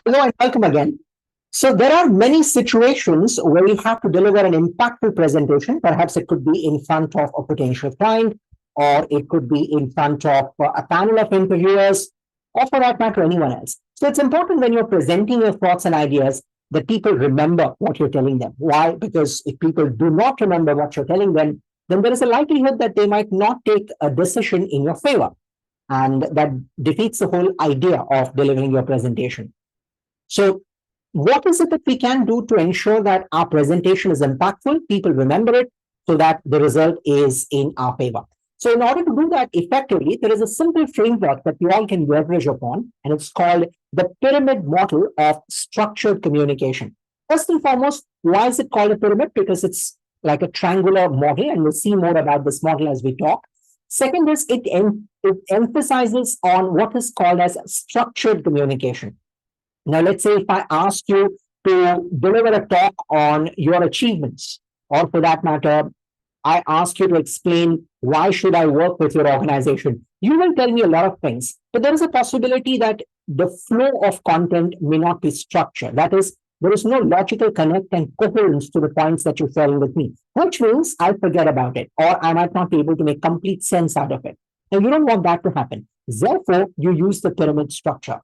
Hello and welcome again. So there are many situations where you have to deliver an impactful presentation. Perhaps it could be in front of a potential client, or it could be in front of a panel of interviewers, or for that matter, anyone else. So it's important when you're presenting your thoughts and ideas that people remember what you're telling them. Why? Because if people do not remember what you're telling them, then there is a likelihood that they might not take a decision in your favor. And that defeats the whole idea of delivering your presentation. So, what is it that we can do to ensure that our presentation is impactful? People remember it so that the result is in our favor. So, in order to do that effectively, there is a simple framework that you all can leverage upon, and it's called the pyramid model of structured communication. First and foremost, why is it called a pyramid? Because it's like a triangular model, and we'll see more about this model as we talk. Second is it emphasizes on what is called as structured communication. Now, let's say if I ask you to deliver a talk on your achievements, or for that matter, I ask you to explain why should I work with your organization, you will tell me a lot of things, but there is a possibility that the flow of content may not be structured. That is, there is no logical connect and coherence to the points that you're sharing with me, which means I forget about it, or I might not be able to make complete sense out of it. Now, you don't want that to happen. Therefore, you use the pyramid structure.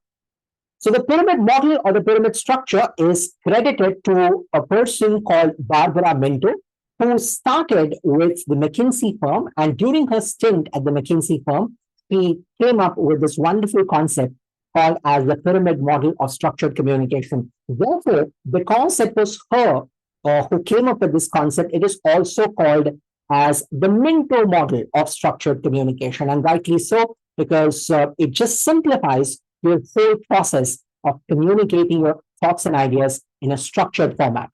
So the pyramid model or the pyramid structure is credited to a person called Barbara Minto, who started with the McKinsey firm. And during her stint at the McKinsey firm, she came up with this wonderful concept called as the pyramid model of structured communication. Therefore, because it was her who came up with this concept, it is also called as the Minto model of structured communication. And rightly so, because it just simplifies your whole process of communicating your thoughts and ideas in a structured format.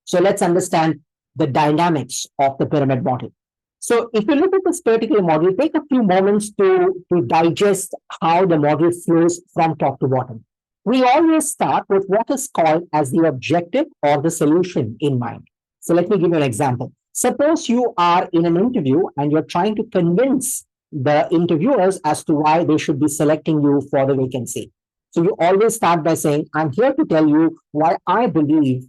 So let's understand the dynamics of the pyramid model. So if you look at this particular model, take a few moments to digest how the model flows from top to bottom. We always start with what is called as the objective or the solution in mind. So let me give you an example. Suppose you are in an interview and you're trying to convince the interviewers as to why they should be selecting you for the vacancy. So you always start by saying, I'm here to tell you why I believe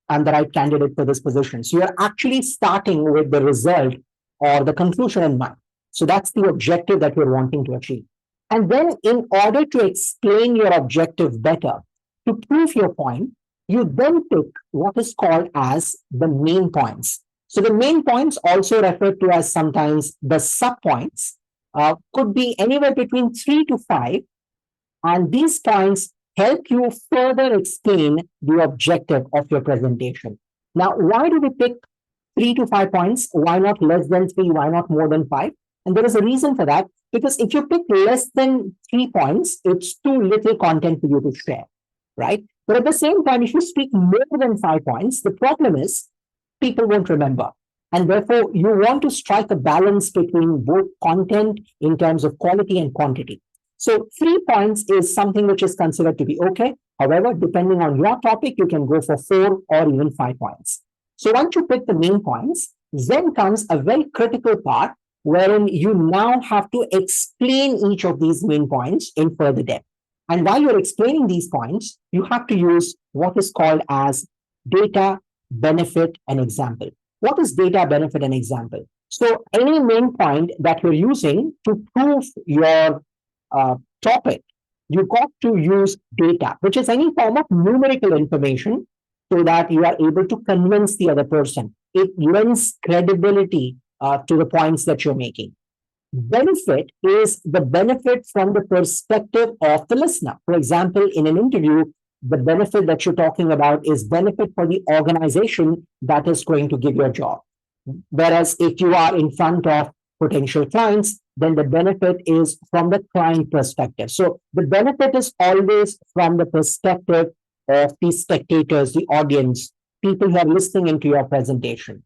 I'm the right candidate for this position. So you're actually starting with the result or the conclusion in mind. So that's the objective that you're wanting to achieve. And then in order to explain your objective better, to prove your point, you then pick what is called as the main points. So the main points, also referred to as sometimes the subpoints, could be anywhere between 3 to 5. And these points help you further explain the objective of your presentation. Now, why do we pick 3 to 5 points? Why not less than 3? Why not more than 5? And there is a reason for that, because if you pick less than 3 points, it's too little content for you to share, right? But at the same time, if you speak more than 5 points, the problem is people won't remember. And therefore, you want to strike a balance between both content in terms of quality and quantity. So 3 points is something which is considered to be okay. However, depending on your topic, you can go for 4 or even 5 points. So once you pick the main points, then comes a very critical part wherein you now have to explain each of these main points in further depth. And while you're explaining these points, you have to use what is called as data, benefit, and example. What is data, benefit, and example? So any main point that you're using to prove your topic, you got to use data, which is any form of numerical information, so that you are able to convince the other person. It lends credibility to the points that you're making. Benefit is the benefit from the perspective of the listener. For example, in an interview, the benefit that you're talking about is benefit for the organization that is going to give you a job. Whereas if you are in front of potential clients, then the benefit is from the client perspective. So the benefit is always from the perspective of the spectators, the audience, people who are listening into your presentation.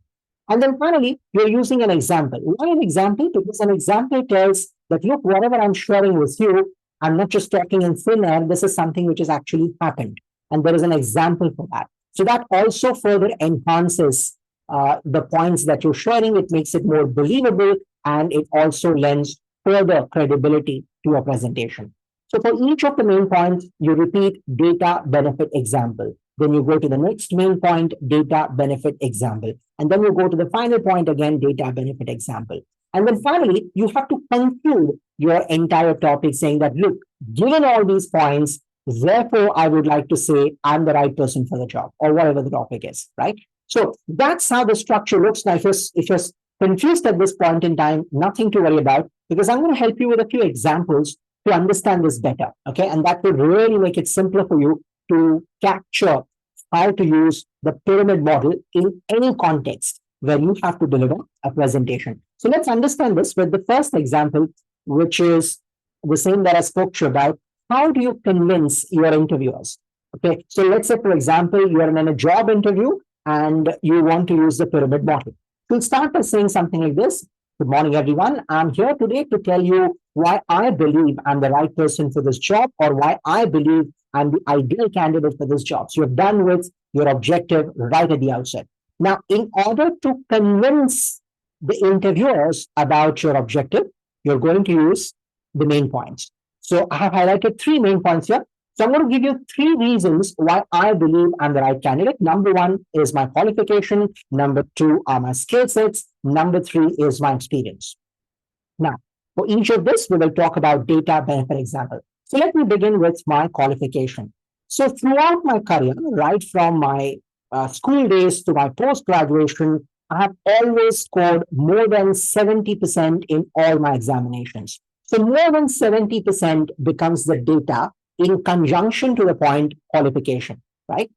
And then finally, you're using an example. Why an example? Because an example tells that, look, whatever I'm sharing with you, I'm not just talking in thin air. This is something which has actually happened. And there is an example for that. So that also further enhances the points that you're sharing. It makes it more believable, and it also lends further credibility to your presentation. So for each of the main points, you repeat data benefit example. Then you go to the next main point, data benefit example. And then you go to the final point again, data benefit example. And then finally, you have to conclude your entire topic saying that, look, given all these points, therefore, I would like to say I'm the right person for the job or whatever the topic is, right? So that's how the structure looks. Now, if you're confused at this point in time, nothing to worry about, because I'm going to help you with a few examples to understand this better. Okay. And that will really make it simpler for you to capture how to use the pyramid model in any context where you have to deliver a presentation. So let's understand this with the first example, which is the same that I spoke to you about. How do you convince your interviewers? Okay. So let's say, for example, you are in a job interview and you want to use the pyramid model. You'll start by saying something like this. Good morning, everyone. I'm here today to tell you why I believe I'm the right person for this job, or why I believe I'm the ideal candidate for this job. So you're done with your objective right at the outset. Now, in order to convince the interviewers about your objective, you're going to use the main points. So I have highlighted 3 main points here. So I'm going to give you 3 reasons why I believe I'm the right candidate. Number 1 is my qualification. Number 2 are my skill sets. Number 3 is my experience. Now, for each of this, we will talk about data benefit example. So let me begin with my qualification. So throughout my career, right from my school days to my post-graduation, I have always scored more than 70% in all my examinations. So more than 70% becomes the data in conjunction to the point qualification, right?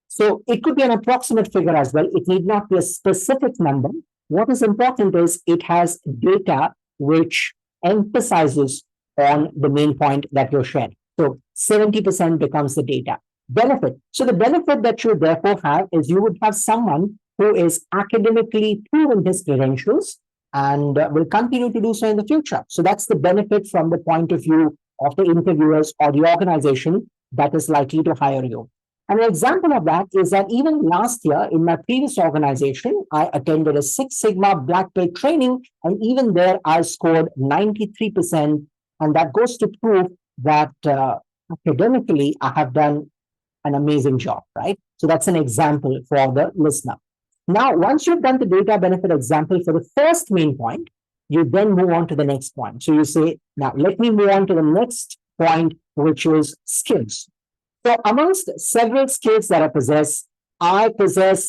So it could be an approximate figure as well. It need not be a specific number. What is important is it has data which emphasizes on the main point that you're sharing. So 70% becomes the data. Benefit. So the benefit that you therefore have is you would have someone who is academically proven his credentials and will continue to do so in the future. So that's the benefit from the point of view of the interviewers or the organization that is likely to hire you. And an example of that is that even last year in my previous organization, I attended a 6 Sigma Black Belt training, and even there I scored 93%. And that goes to prove that academically I have done an amazing job, right? So that's an example for the listener. Now, once you've done the data benefit example for the first main point, you then move on to the next point. So you say, now let me move on to the next point, which is skills. So amongst several skills that I possess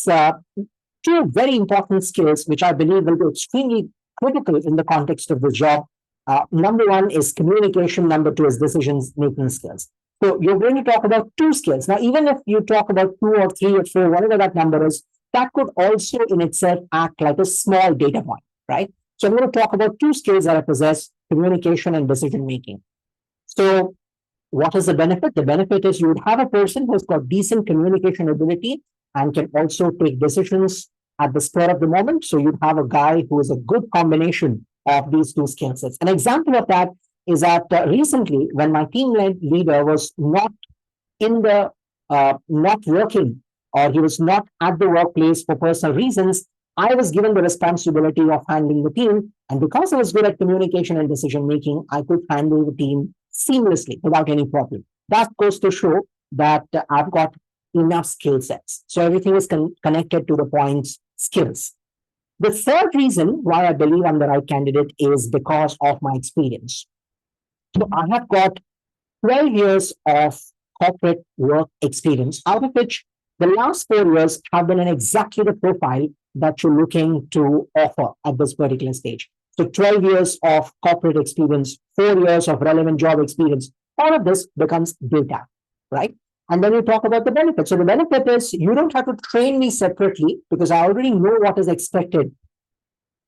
2 very important skills, which I believe will be extremely critical in the context of the job. Number 1 is communication. Number 2 is decision-making skills. So you're going to talk about 2 skills. Now, even if you talk about 2 or 3 or 4, whatever that number is, that could also in itself act like a small data point, right? So I'm going to talk about 2 skills that I possess, communication and decision-making. So what is the benefit? The benefit is you would have a person who's got decent communication ability and can also take decisions at the spur of the moment. So you'd have a guy who is a good combination of these 2 skill sets. An example of that is that recently, when my team leader was not working, or he was not at the workplace for personal reasons, I was given the responsibility of handling the team. And because I was good at communication and decision making, I could handle the team seamlessly without any problem. That goes to show that I've got enough skill sets. So everything is connected to the points skills. The third reason why I believe I'm the right candidate is because of my experience. So I have got 12 years of corporate work experience, out of which the last 4 years have been in exactly the profile that you're looking to offer at this particular stage. So 12 years of corporate experience, 4 years of relevant job experience, all of this becomes data, right? And then you talk about the benefit. So the benefit is you don't have to train me separately because I already know what is expected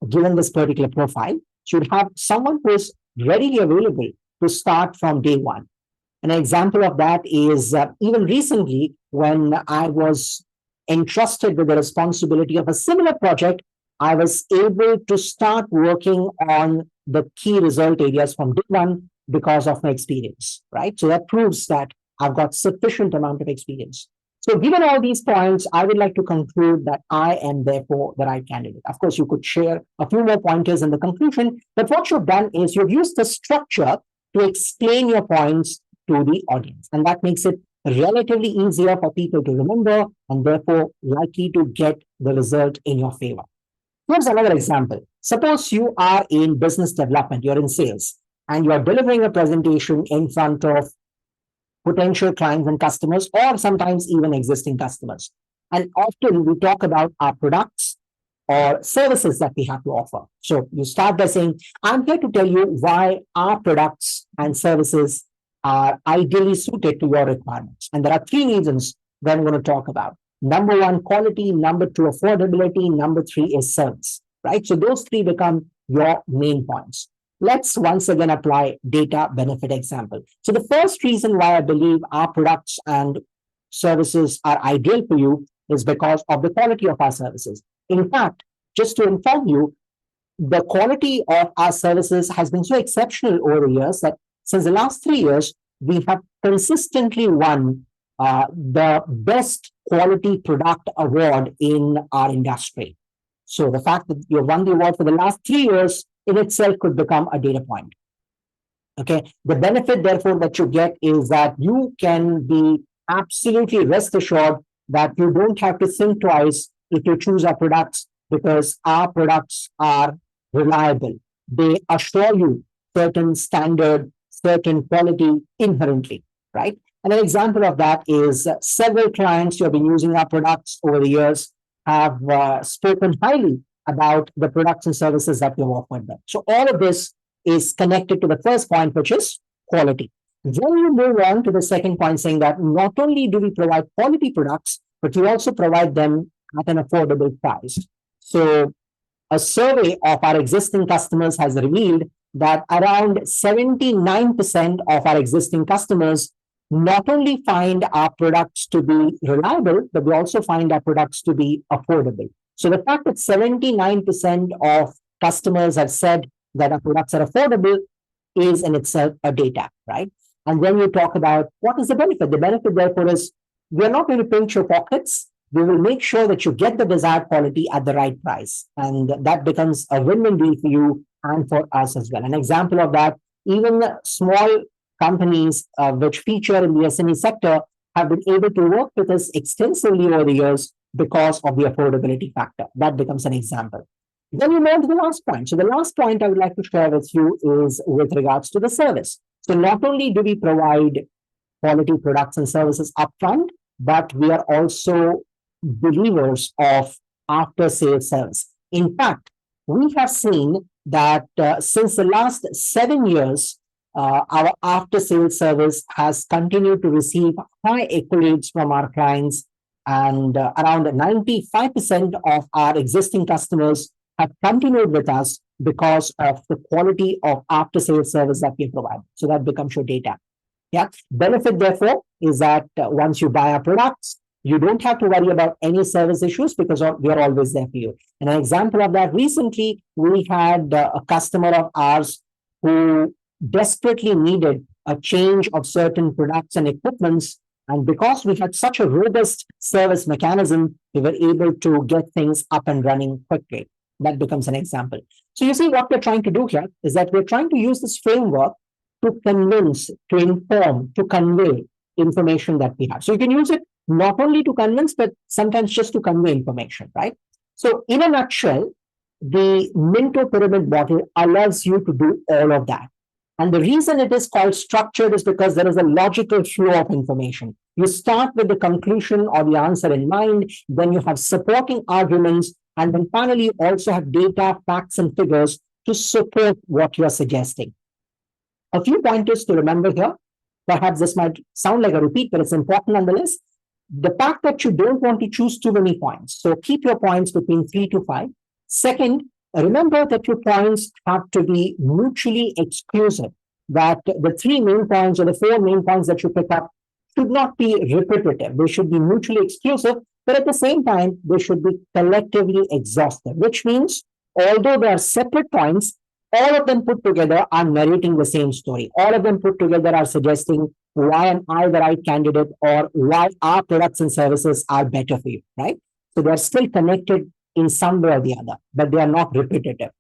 given this particular profile. So you have someone who is readily available to start from day one. An example of that is even recently when I was entrusted with the responsibility of a similar project, I was able to start working on the key result areas from day one because of my experience, right? So that proves that I've got sufficient amount of experience. So given all these points, I would like to conclude that I am therefore the right candidate. Of course, you could share a few more pointers in the conclusion, but what you've done is you've used the structure to explain your points to the audience. And that makes it relatively easier for people to remember and therefore likely to get the result in your favor. Here's another example. Suppose you are in business development, you're in sales, and you're delivering a presentation in front of potential clients and customers, or sometimes even existing customers. And often we talk about our products or services that we have to offer. So you start by saying, I'm here to tell you why our products and services are ideally suited to your requirements. And there are three reasons that I'm going to talk about. Number one, quality. Number two, affordability. Number three is service, right? So those three become your main points. Let's once again apply data benefit example. So the first reason why I believe our products and services are ideal for you is because of the quality of our services. In fact, just to inform you, the quality of our services has been so exceptional over the years that since the last 3 years, we have consistently won the best quality product award in our industry. So the fact that you won the award for the last 3 years in itself could become a data point. Okay. The benefit, therefore, that you get is that you can be absolutely rest assured that you don't have to think twice if you choose our products, because our products are reliable. They assure you certain standard, certain quality inherently, right? And an example of that is several clients who have been using our products over the years have spoken highly about the products and services that we have offered them. So all of this is connected to the first point, which is quality. Then you move on to the second point, saying that not only do we provide quality products, but we also provide them at an affordable price. So a survey of our existing customers has revealed that around 79% of our existing customers not only find our products to be reliable, but they also find our products to be affordable. So the fact that 79% of customers have said that our products are affordable is in itself a data, right? And then you talk about what is the benefit. The benefit, therefore, is we're not going to pinch your pockets. We will make sure that you get the desired quality at the right price. And that becomes a win-win deal for you and for us as well. An example of that, even small companies which feature in the SME sector have been able to work with us extensively over the years because of the affordability factor. That becomes an example. Then you move to the last point. So the last point I would like to share with you is with regards to the service. So not only do we provide quality products and services upfront, but we are also believers of after-sales service. In fact, we have seen that since the last 7 years, our after-sales service has continued to receive high accolades from our clients, and around 95% of our existing customers have continued with us because of the quality of after-sales service that we provide. So that becomes your data. Yeah. Benefit, therefore, is that once you buy our products, you don't have to worry about any service issues because we are always there for you. And an example of that, recently, we had a customer of ours who desperately needed a change of certain products and equipments. And because we had such a robust service mechanism, we were able to get things up and running quickly. That becomes an example. So you see, what we're trying to do here is that we're trying to use this framework to convince, to inform, to convey information that we have. So you can use it not only to convince, but sometimes just to convey information, right? So in a nutshell, the Minto pyramid model allows you to do all of that. And the reason it is called structured is because there is a logical flow of information. You start with the conclusion or the answer in mind, then you have supporting arguments, and then finally you also have data, facts, and figures to support what you're suggesting. A few pointers to remember here. Perhaps this might sound like a repeat, but it's important nonetheless. The fact that you don't want to choose too many points. So keep your points between 3 to 5. Second, remember that your points have to be mutually exclusive, that the 3 main points or the 4 main points that you pick up should not be repetitive. They should be mutually exclusive, but at the same time, they should be collectively exhaustive, which means although they are separate points, all of them put together are narrating the same story. All of them put together are suggesting why am I the right candidate or why our products and services are better for you, right? So they're still connected in some way or the other, but they are not repetitive.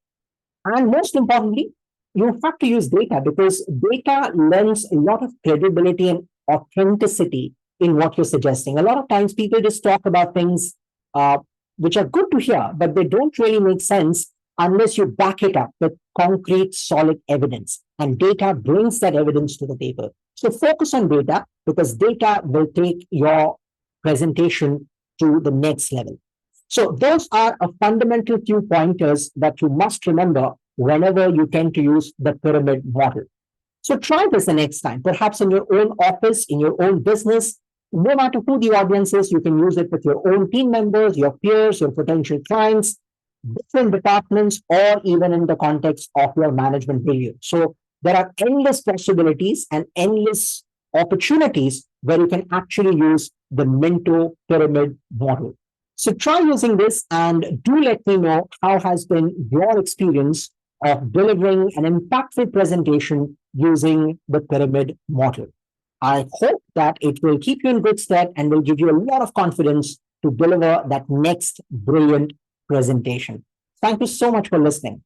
And most importantly, you have to use data because data lends a lot of credibility and authenticity in what you're suggesting. A lot of times people just talk about things uh, which are good to hear, but they don't really make sense unless you back it up with concrete, solid evidence. And data brings that evidence to the table. So focus on data because data will take your presentation to the next level. So those are a fundamental few pointers that you must remember whenever you tend to use the pyramid model. So try this the next time, perhaps in your own office, in your own business. No matter who the audience is, you can use it with your own team members, your peers, your potential clients, different departments, or even in the context of your management milieu. So there are endless possibilities and endless opportunities where you can actually use the Minto pyramid model. So try using this and do let me know how has been your experience of delivering an impactful presentation using the pyramid model. I hope that it will keep you in good stead and will give you a lot of confidence to deliver that next brilliant presentation. Thank you so much for listening.